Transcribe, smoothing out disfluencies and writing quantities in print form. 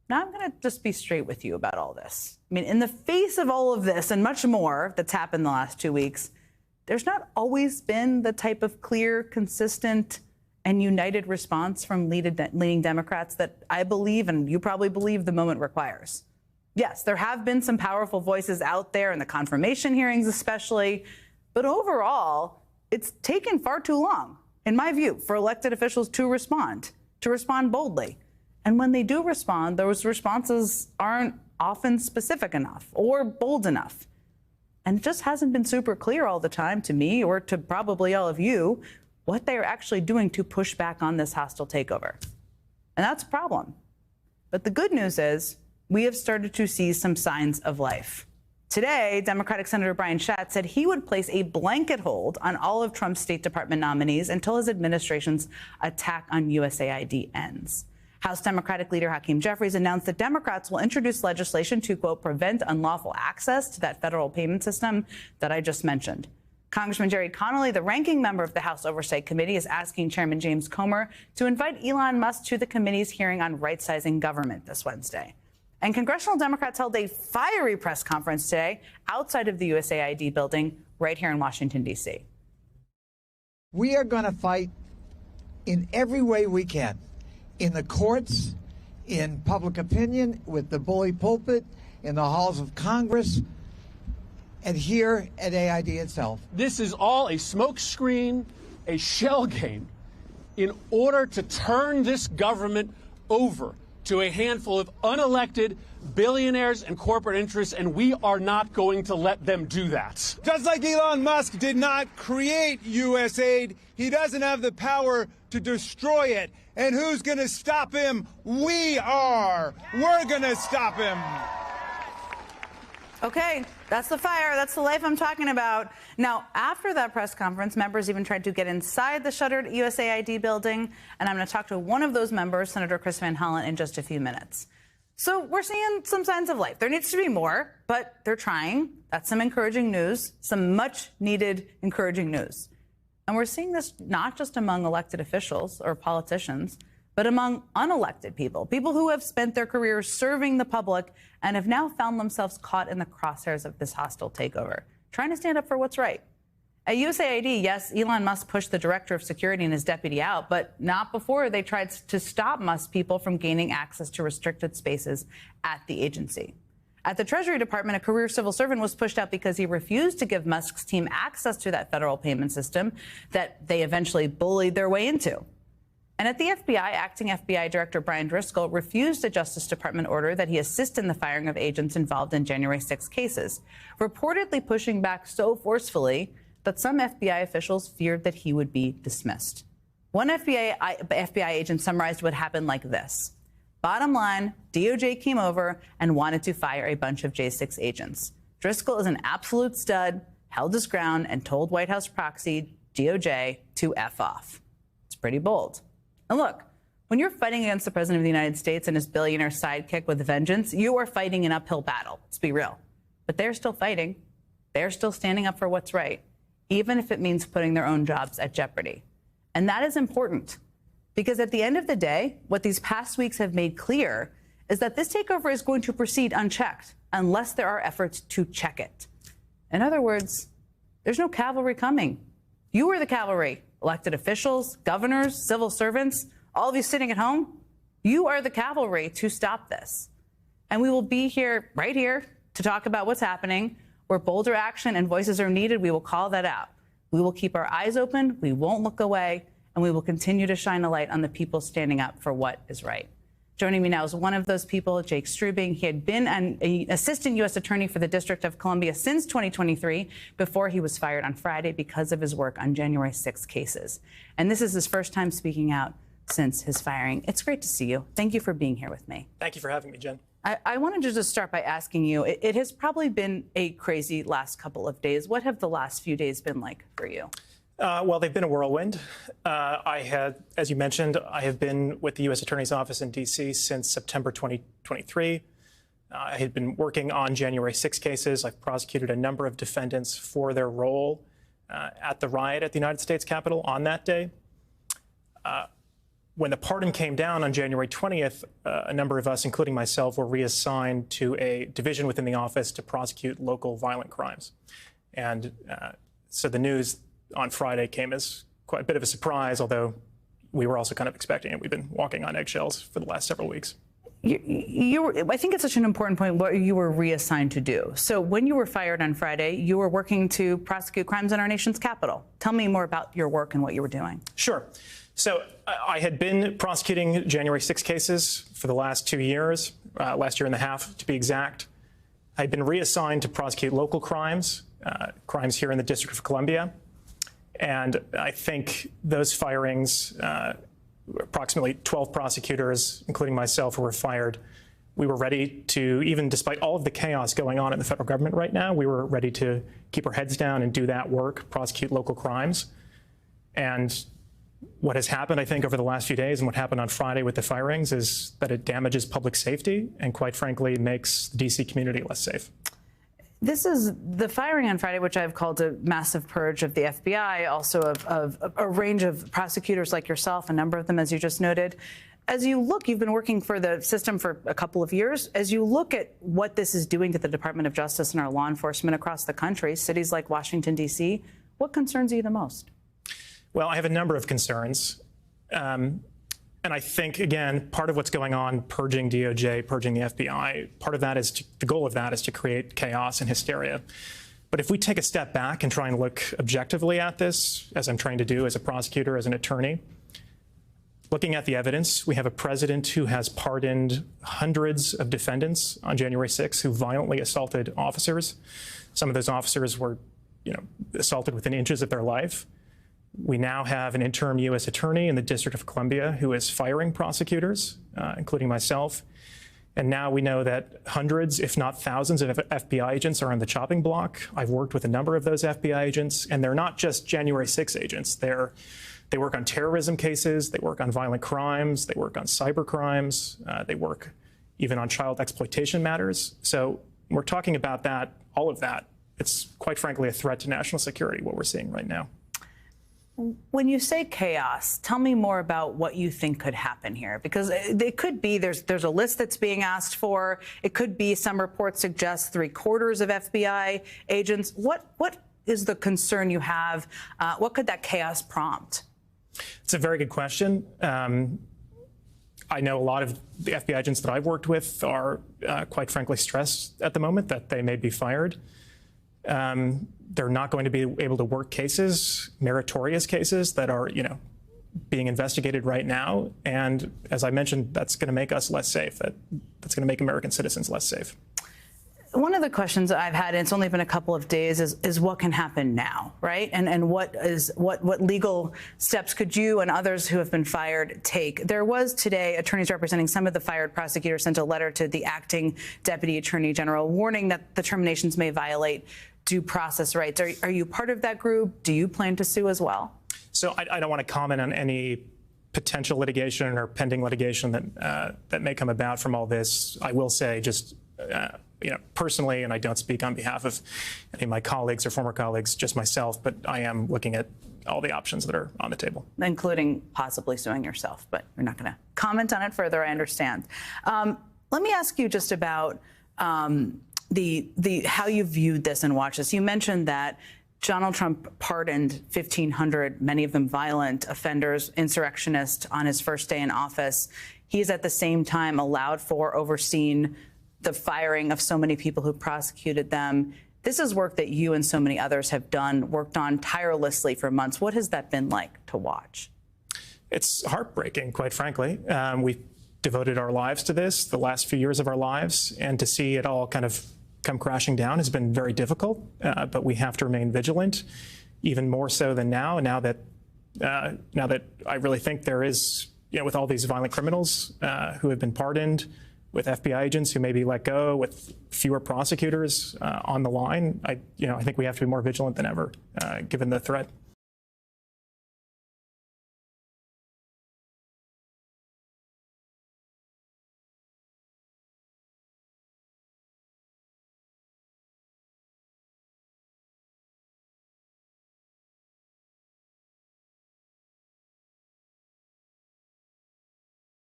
Now, I'm going to just be straight with you about all this. I mean, in the face of all of this and much more that's happened in the last 2 weeks, there's not always been the type of clear, consistent, and united response from leading Democrats that I believe, and you probably believe, the moment requires. Yes, there have been some powerful voices out there in the confirmation hearings especially, but overall, it's taken far too long, in my view, for elected officials to respond boldly. And when they do respond, those responses aren't often specific enough or bold enough. And it just hasn't been super clear all the time to me or to probably all of you what they are actually doing to push back on this hostile takeover. And that's a problem. But the good news is we have started to see some signs of life. Today, Democratic Senator Brian Schatz said he would place a blanket hold on all of Trump's State Department nominees until his administration's attack on USAID ends. House Democratic leader Hakeem Jeffries announced that Democrats will introduce legislation to, quote, prevent unlawful access to that federal payment system that I just mentioned. Congressman Jerry Connolly, the ranking member of the House Oversight Committee, is asking Chairman James Comer to invite Elon Musk to the committee's hearing on right-sizing government this Wednesday. And congressional Democrats held a fiery press conference today outside of the USAID building right here in Washington, D.C. We are going to fight in every way we can. In the courts, in public opinion, with the bully pulpit, in the halls of Congress, and here at AID itself. This is all a smokescreen, a shell game, in order to turn this government over to a handful of unelected billionaires and corporate interests, and we are not going to let them do that. Just like Elon Musk did not create USAID, he doesn't have the power to destroy it. And who's going to stop him? We are. We're going to stop him. Okay, that's the fire. That's the life I'm talking about. Now, after that press conference, members even tried to get inside the shuttered USAID building. And I'm going to talk to one of those members, Senator Chris Van Hollen, in just a few minutes. So we're seeing some signs of life. There needs to be more, but they're trying. That's some encouraging news, some much needed encouraging news. And we're seeing this not just among elected officials or politicians, but among unelected people, people who have spent their careers serving the public and have now found themselves caught in the crosshairs of this hostile takeover, trying to stand up for what's right. At USAID, yes, Elon Musk pushed the director of security and his deputy out, but not before they tried to stop Musk people from gaining access to restricted spaces at the agency. At the Treasury Department, a career civil servant was pushed out because he refused to give Musk's team access to that federal payment system that they eventually bullied their way into. And at the FBI, acting FBI Director Brian Driscoll refused a Justice Department order that he assist in the firing of agents involved in January 6 cases, reportedly pushing back so forcefully that some FBI officials feared that he would be dismissed. One FBI agent summarized what happened like this. Bottom line, DOJ came over and wanted to fire a bunch of J6 agents. Driscoll is an absolute stud, held his ground, and told White House proxy DOJ to F off. It's pretty bold. And look, when you're fighting against the president of the United States and his billionaire sidekick with vengeance, you are fighting an uphill battle. Let's be real. But they're still fighting. They're still standing up for what's right, even if it means putting their own jobs at jeopardy. And that is important. Because at the end of the day, what these past weeks have made clear is that this takeover is going to proceed unchecked unless there are efforts to check it. In other words, there's no cavalry coming. You are the cavalry, elected officials, governors, civil servants, all of you sitting at home. You are the cavalry to stop this. And we will be here, right here, to talk about what's happening. Where bolder action and voices are needed, we will call that out. We will keep our eyes open, we won't look away, and we will continue to shine a light on the people standing up for what is right. Joining me now is one of those people, Jake Strubing. He had been an assistant U.S. attorney for the District of Columbia since 2023, before he was fired on Friday because of his work on January 6 cases. And this is his first time speaking out since his firing. It's great to see you. Thank you for being here with me. Thank you for having me, Jen. I wanted to just start by asking you, it has probably been a crazy last couple of days. What have the last few days been like for you? Well, they've been a whirlwind. As you mentioned, I have been with the U.S. Attorney's Office in D.C. since September 2023. I had been working on January 6 cases. I've prosecuted a number of defendants for their role at the riot at the United States Capitol on that day. when the pardon came down on January 20th, a number of us, including myself, were reassigned to a division within the office to prosecute local violent crimes. And so the news on Friday came as quite a bit of a surprise, although we were also kind of expecting it. We've been walking on eggshells for the last several weeks. I think it's such an important point what you were reassigned to do. So when you were fired on Friday, you were working to prosecute crimes in our nation's capital. Tell me more about your work and what you were doing. Sure. So I had been prosecuting January 6 cases for the last 2 years, last year and a half to be exact. I'd been reassigned to prosecute local crimes, crimes here in the District of Columbia. And I think those firings, approximately 12 prosecutors, including myself, who were fired. We were ready to, even despite all of the chaos going on in the federal government right now, we were ready to keep our heads down and do that work, prosecute local crimes. And what has happened, I think, over the last few days and what happened on Friday with the firings is that it damages public safety and, quite frankly, makes the D.C. community less safe. This is the firing on Friday, which I've called a massive purge of the FBI, also of a range of prosecutors like yourself, a number of them, as you just noted. As you look, you've been working for the system for a couple of years. As you look at what this is doing to the Department of Justice and our law enforcement across the country, cities like Washington, D.C., what concerns you the most? Well, I have a number of concerns. And I think, again, part of what's going on, purging DOJ, purging the FBI, part of that is the goal of that is to create chaos and hysteria. But if we take a step back and try and look objectively at this, as I'm trying to do as a prosecutor, as an attorney, looking at the evidence, we have a president who has pardoned hundreds of defendants on January 6th who violently assaulted officers. Some of those officers were, assaulted within inches of their life. We now have an interim U.S. attorney in the District of Columbia who is firing prosecutors, including myself. And now we know that hundreds, if not thousands, of FBI agents are on the chopping block. I've worked with a number of those FBI agents, and they're not just January 6 agents. They work on terrorism cases, they work on violent crimes, they work on cyber crimes, they work even on child exploitation matters. So we're talking about that, all of that. It's quite frankly a threat to national security, what we're seeing right now. When you say chaos, tell me more about what you think could happen here, because it could be there's a list that's being asked for. It could be some reports suggest 3/4 of FBI agents. What is the concern you have? What could that chaos prompt? It's a very good question. I know a lot of the FBI agents that I've worked with are quite frankly stressed at the moment that they may be fired. They're not going to be able to work cases, meritorious cases that are, being investigated right now. And as I mentioned, that's going to make us less safe. That's going to make American citizens less safe. One of the questions I've had, and it's only been a couple of days, is what can happen now, right? And what legal steps could you and others who have been fired take? There was today, attorneys representing some of the fired prosecutors sent a letter to the acting deputy attorney general warning that the terminations may violate due process rights. Are you part of that group? Do you plan to sue as well? So I don't want to comment on any potential litigation or pending litigation that may come about from all this. I will say just personally, and I don't speak on behalf of any of my colleagues or former colleagues, just myself, but I am looking at all the options that are on the table. Including possibly suing yourself, but you're not going to comment on it further, I understand. Let me ask you just about how you viewed this and watched this. You mentioned that Donald Trump pardoned 1,500, many of them violent offenders, insurrectionists, on his first day in office. He's at the same time allowed for, overseen the firing of so many people who prosecuted them. This is work that you and so many others have worked on tirelessly for months. What has that been like to watch? It's heartbreaking, quite frankly. We've devoted our lives to this, the last few years of our lives, and to see it all kind of come crashing down has been very difficult, but we have to remain vigilant, even more so than now. Now that I really think there is, with all these violent criminals who have been pardoned, with FBI agents who may be let go, with fewer prosecutors on the line, I think we have to be more vigilant than ever, given the threat.